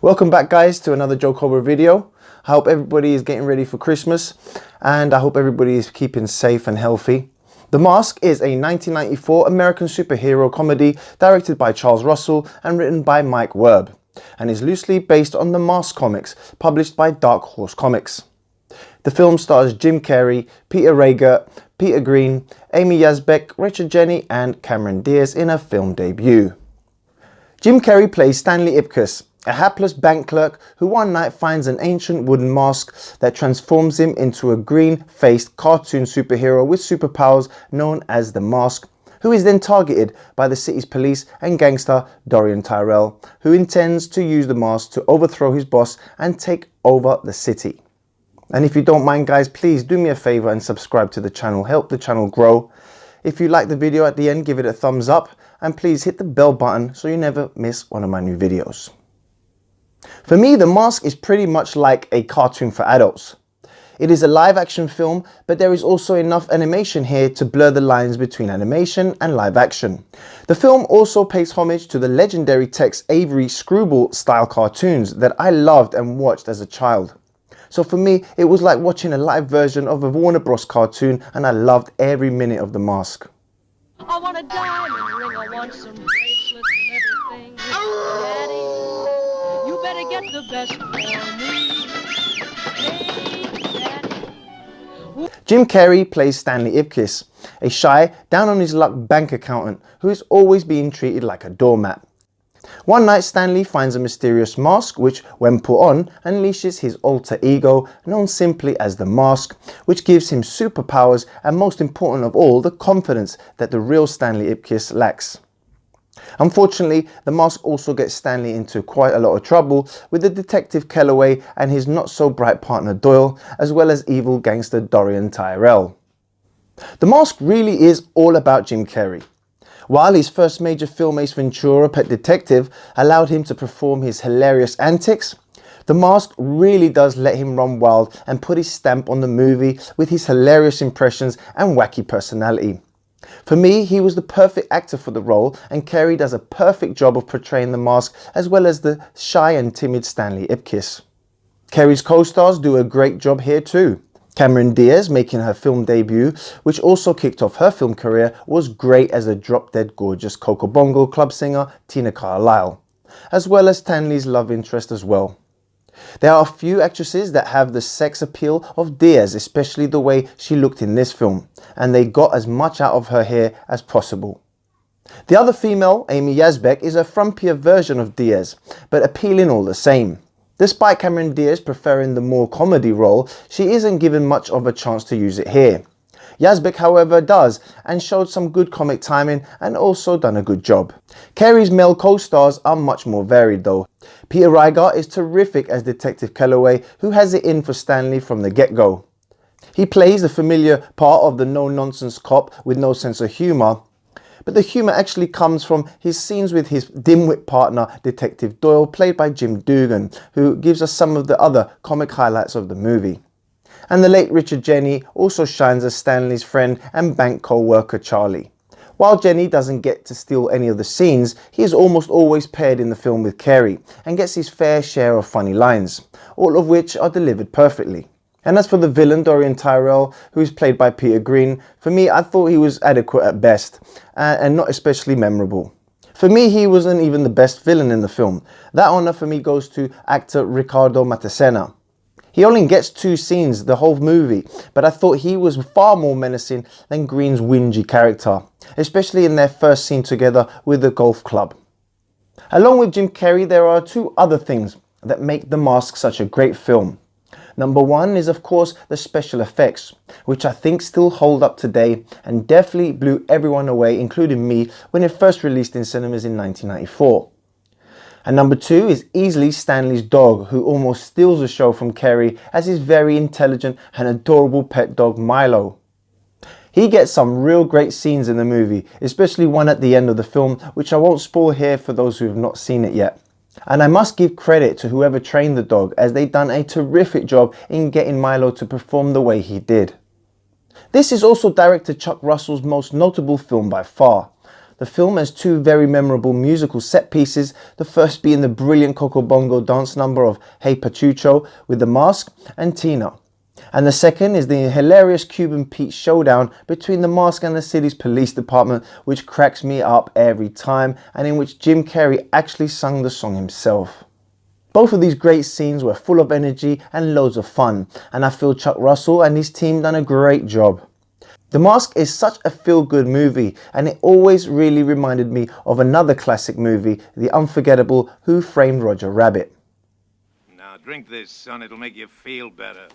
Welcome back guys to another Cobra video. I hope everybody is getting ready for Christmas and I hope everybody is keeping safe and healthy. The Mask is a 1994 American superhero comedy directed by Charles Russell and written by Mike Werb, and is loosely based on the Mask comics published by Dark Horse Comics. The film stars Jim Carrey, Peter Rager, Peter Green, Amy Yazbek, Richard Jenny and Cameron Diaz in a film debut. Jim Carrey plays Stanley Ipkiss, a hapless bank clerk who one night finds an ancient wooden mask that transforms him into a green-faced cartoon superhero with superpowers known as the Mask, who is then targeted by the city's police and gangster Dorian Tyrell, who intends to use the mask to overthrow his boss and take over the city. And if you don't mind guys, please do me a favor and subscribe to the channel, help the channel grow. If you like the video at the end, give it a thumbs up and please hit the bell button so you never miss one of my new videos. For me, The Mask is pretty much like a cartoon for adults. It is a live action film, but there is also enough animation here to blur the lines between animation and live action. The film also pays homage to the legendary Tex Avery screwball style cartoons that I loved and watched as a child. So for me, it was like watching a live version of a Warner Bros. Cartoon, and I loved every minute of The Mask. I want a diamond ring, I want some bracelets and everything. Daddy, you better get the best for me. Hey, Daddy. Jim Carrey plays Stanley Ipkiss, a shy, down-on-his-luck bank accountant who is always being treated like a doormat. One night, Stanley finds a mysterious mask which, when put on, unleashes his alter ego, known simply as the Mask, which gives him superpowers and, most important of all, the confidence that the real Stanley Ipkiss lacks. Unfortunately, the Mask also gets Stanley into quite a lot of trouble with the detective Kellaway and his not-so-bright partner Doyle, as well as evil gangster Dorian Tyrell. The Mask really is all about Jim Carrey. While his first major film, Ace Ventura: Pet Detective, allowed him to perform his hilarious antics, The Mask really does let him run wild and put his stamp on the movie with his hilarious impressions and wacky personality. For me, he was the perfect actor for the role, and Carrey does a perfect job of portraying the Mask as well as the shy and timid Stanley Ipkiss. Carrey's co-stars do a great job here too. Cameron Diaz, making her film debut, which also kicked off her film career, was great as the drop-dead gorgeous Coco Bongo club singer Tina Carlisle, as well as Stanley's love interest as well. There are a few actresses that have the sex appeal of Diaz, especially the way she looked in this film, and they got as much out of her here as possible. The other female, Amy Yazbek, is a frumpier version of Diaz, but appealing all the same. Despite Cameron Diaz preferring the more comedy role, she isn't given much of a chance to use it here. Yazbek, however, does, and showed some good comic timing and also done a good job. Carrey's male co-stars are much more varied though. Peter Rager is terrific as Detective Kellaway, who has it in for Stanley from the get-go. He plays the familiar part of the no-nonsense cop with no sense of humour, but the humour actually comes from his scenes with his dimwit partner Detective Doyle, played by Jim Dugan, who gives us some of the other comic highlights of the movie. And the late Richard Jenny also shines as Stanley's friend and bank co-worker Charlie. While Jenny doesn't get to steal any of the scenes, he is almost always paired in the film with Carrey and gets his fair share of funny lines, all of which are delivered perfectly. And as for the villain Dorian Tyrell, who is played by Peter Green, for me I thought he was adequate at best and not especially memorable. For me, he wasn't even the best villain in the film. That honour for me goes to actor Ricardo Matasena. He only gets 2 scenes the whole movie, but I thought he was far more menacing than Green's whingy character, especially in their first scene together with the golf club. Along with Jim Carrey, there are 2 other things that make The Mask such a great film. Number 1 is of course the special effects, which I think still hold up today and definitely blew everyone away, including me, when it first released in cinemas in 1994. And number 2 is easily Stanley's dog, who almost steals the show from Carrey as his very intelligent and adorable pet dog Milo. He gets some real great scenes in the movie, especially one at the end of the film, which I won't spoil here for those who have not seen it yet. And I must give credit to whoever trained the dog, as they done a terrific job in getting Milo to perform the way he did. This is also director Chuck Russell's most notable film by far. The film has two very memorable musical set pieces, the first being the brilliant Coco Bongo dance number of Hey Pachucho with The Mask and Tina. And the second is the hilarious Cuban Pete showdown between The Mask and the city's police department, which cracks me up every time, and in which Jim Carrey actually sung the song himself. Both of these great scenes were full of energy and loads of fun, and I feel Chuck Russell and his team done a great job. The Mask is such a feel-good movie, and it always really reminded me of another classic movie, the unforgettable Who Framed Roger Rabbit. Now drink this, son. It'll make you feel better.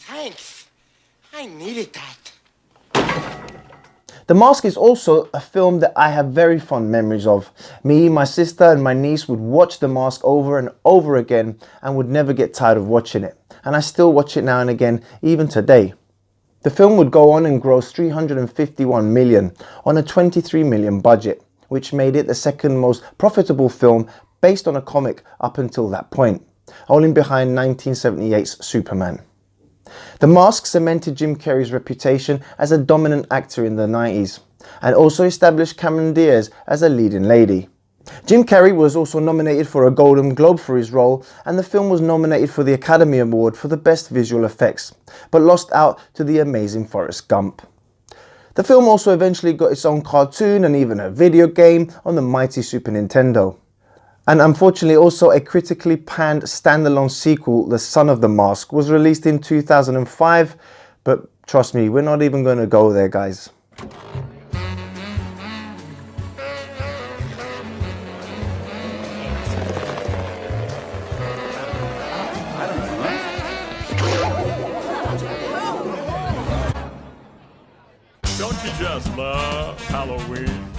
Thanks. I needed that. The Mask is also a film that I have very fond memories of. Me, my sister and my niece would watch The Mask over and over again and would never get tired of watching it. And I still watch it now and again, even today. The film would go on and gross 351 million on a 23 million budget, which made it the second most profitable film based on a comic up until that point, only behind 1978's Superman. The Mask cemented Jim Carrey's reputation as a dominant actor in the 90s and also established Cameron Diaz as a leading lady. Jim Carrey was also nominated for a Golden Globe for his role, and the film was nominated for the Academy Award for the Best Visual Effects, but lost out to The Amazing Forrest Gump. The film also eventually got its own cartoon and even a video game on the mighty Super Nintendo. And unfortunately also a critically panned standalone sequel, The Son of the Mask, was released in 2005, but trust me, we're not even going to go there, guys. Don't you just love Halloween?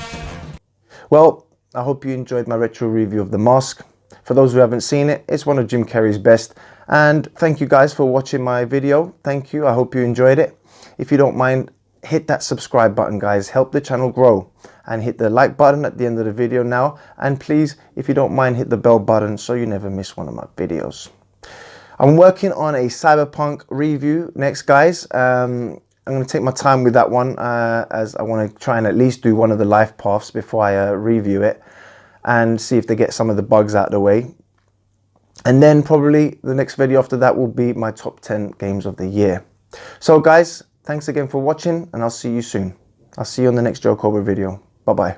Well, I hope you enjoyed my retro review of The Mask. For those who haven't seen it, it's one of Jim Carrey's best. And thank you guys for watching my video. Thank you. I hope you enjoyed it. If you don't mind, hit that subscribe button, guys. Help the channel grow. And hit the like button at the end of the video now. And please, if you don't mind, hit the bell button so you never miss one of my videos. I'm working on a Cyberpunk review next, guys. I'm going to take my time with that one as I want to try and at least do one of the life paths before I review it and see if they get some of the bugs out of the way. And then probably the next video after that will be my top 10 games of the year. So guys, thanks again for watching and I'll see you soon. I'll see you on the next Joe Cobra video. Bye bye.